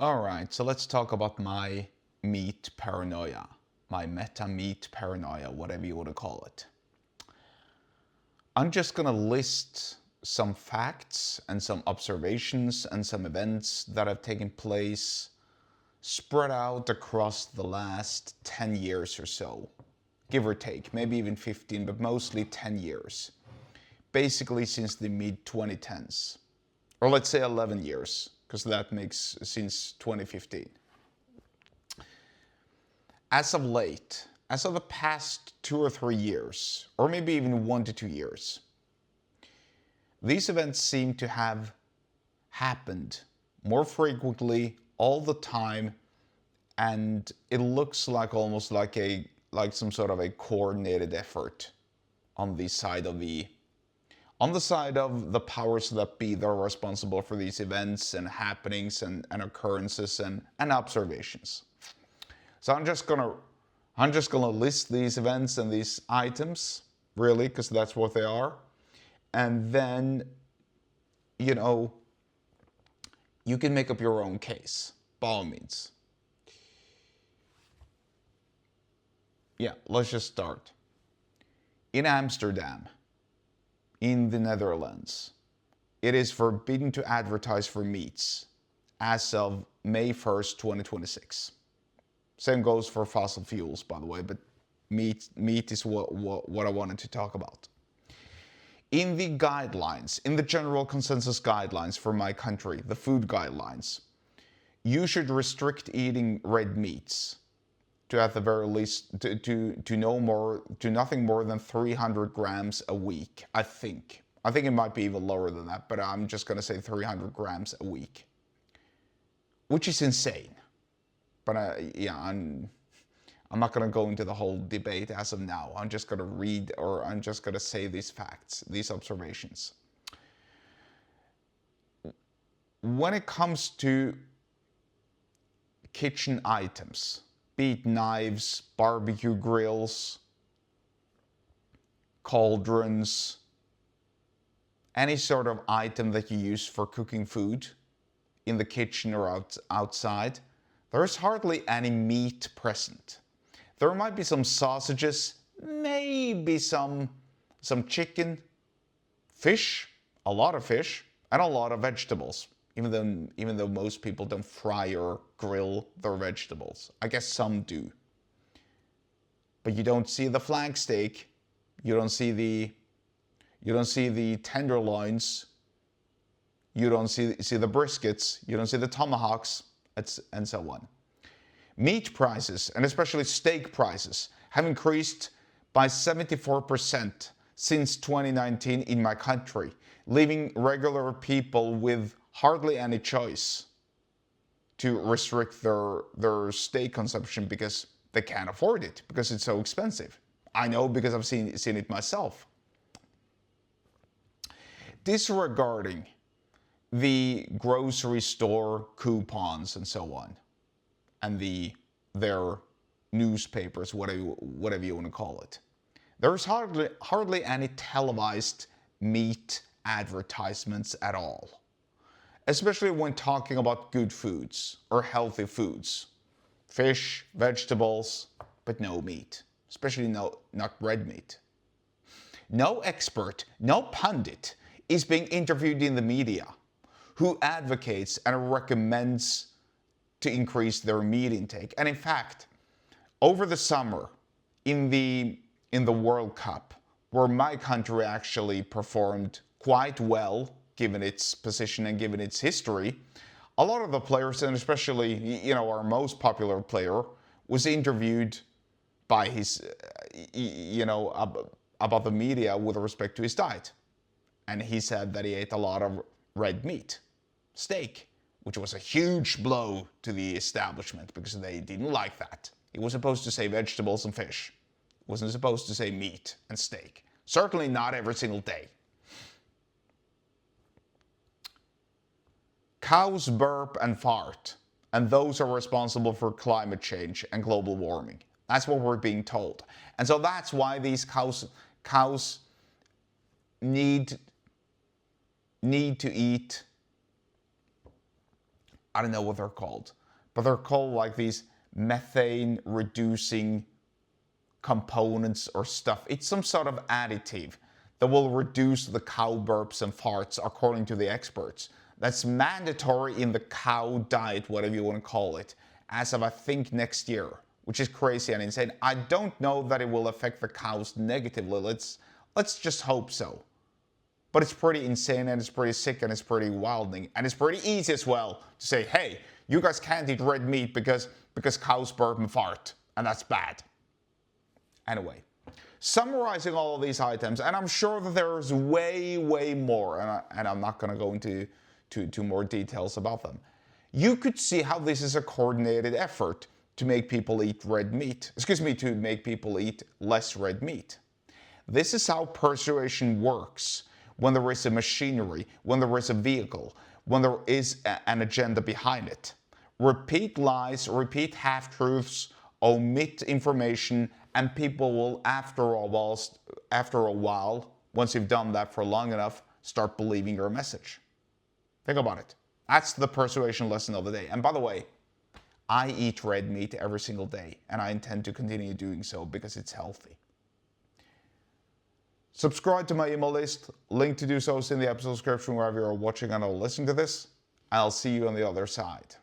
Alright, so let's talk about my meat paranoia. My meta meat paranoia, whatever you want to call it. I'm just gonna list some facts and some observations and some events that have taken place spread out across the last 10 years or so. Give or take, maybe even 15, but mostly 10 years. Basically since the mid-2010s. Or let's say 11 years, because that makes since 2015. As of late, as of the past 2 or 3 years, or maybe even 1 to 2 years, these events seem to have happened more frequently all the time, and it looks like almost like some sort of a coordinated effort on the side of the powers that be that are responsible for these events and happenings and occurrences and observations. So I'm just gonna list these events and these items, really, because that's what they are. And then, you can make up your own case, by all means. Yeah, let's just start. In Amsterdam, in the Netherlands, it is forbidden to advertise for meats as of May 1st, 2026. Same goes for fossil fuels, by the way, but meat is what I wanted to talk about. In the guidelines, in the general consensus guidelines for my country, the food guidelines, you should restrict eating red meats to at the very least to nothing more than 300 grams a week. I think it might be even lower than that, but I'm just gonna say 300 grams a week, which is insane. But I'm not gonna go into the whole debate as of now. I'm just gonna read, or I'm just gonna say these facts, these observations. When it comes to kitchen items, be it knives, barbecue grills, cauldrons, any sort of item that you use for cooking food in the kitchen or outside, there's hardly any meat present. There might be some sausages, maybe some chicken, fish, a lot of fish, and a lot of vegetables. Even though most people don't fry or grill their vegetables. I guess some do. But you don't see the flank steak, you don't see the tenderloins, you don't see the briskets, you don't see the tomahawks, and so on. Meat prices, and especially steak prices, have increased by 74% since 2019 in my country, leaving regular people with hardly any choice to restrict their steak consumption because they can't afford it, because it's so expensive. I know because I've seen it myself. Disregarding the grocery store coupons and so on, and their newspapers, whatever you want to call it. There's hardly any televised meat advertisements at all. Especially when talking about good foods or healthy foods. Fish, vegetables, but no meat. Especially not red meat. No expert, no pundit is being interviewed in the media who advocates and recommends to increase their meat intake. And in fact, over the summer, in the World Cup, where my country actually performed quite well, given its position and given its history, a lot of the players, and especially our most popular player, was interviewed by his about the media with respect to his diet, and he said that he ate a lot of red meat, steak, which was a huge blow to the establishment because they didn't like that. He was supposed to say vegetables and fish. He wasn't supposed to say meat and steak. Certainly not every single day. Cows burp and fart, and those are responsible for climate change and global warming. That's what we're being told. And so that's why these cows need to eat I don't know what they're called, but they're called like these methane reducing components or stuff. It's some sort of additive that will reduce the cow burps and farts, according to the experts. That's mandatory in the cow diet, whatever you want to call it, as of I think next year, which is crazy and insane. I don't know that it will affect the cows negatively. Let's just hope so. But it's pretty insane and it's pretty sick and it's pretty wilding. And it's pretty easy as well to say, hey, you guys can't eat red meat because cows burp and fart. And that's bad. Anyway, summarizing all of these items, and I'm sure that there's way, way more, and I'm not going to go into more details about them. You could see how this is a coordinated effort to make people eat red meat. To make people eat less red meat. This is how persuasion works. When there is a machinery, when there is a vehicle, when there is an agenda behind it. Repeat lies, repeat half-truths, omit information, and people will, after a while, once you've done that for long enough, start believing your message. Think about it. That's the persuasion lesson of the day. And by the way, I eat red meat every single day, and I intend to continue doing so because it's healthy. Subscribe to my email list. Link to do so is in the episode description wherever you're watching and or listening to this. I'll see you on the other side.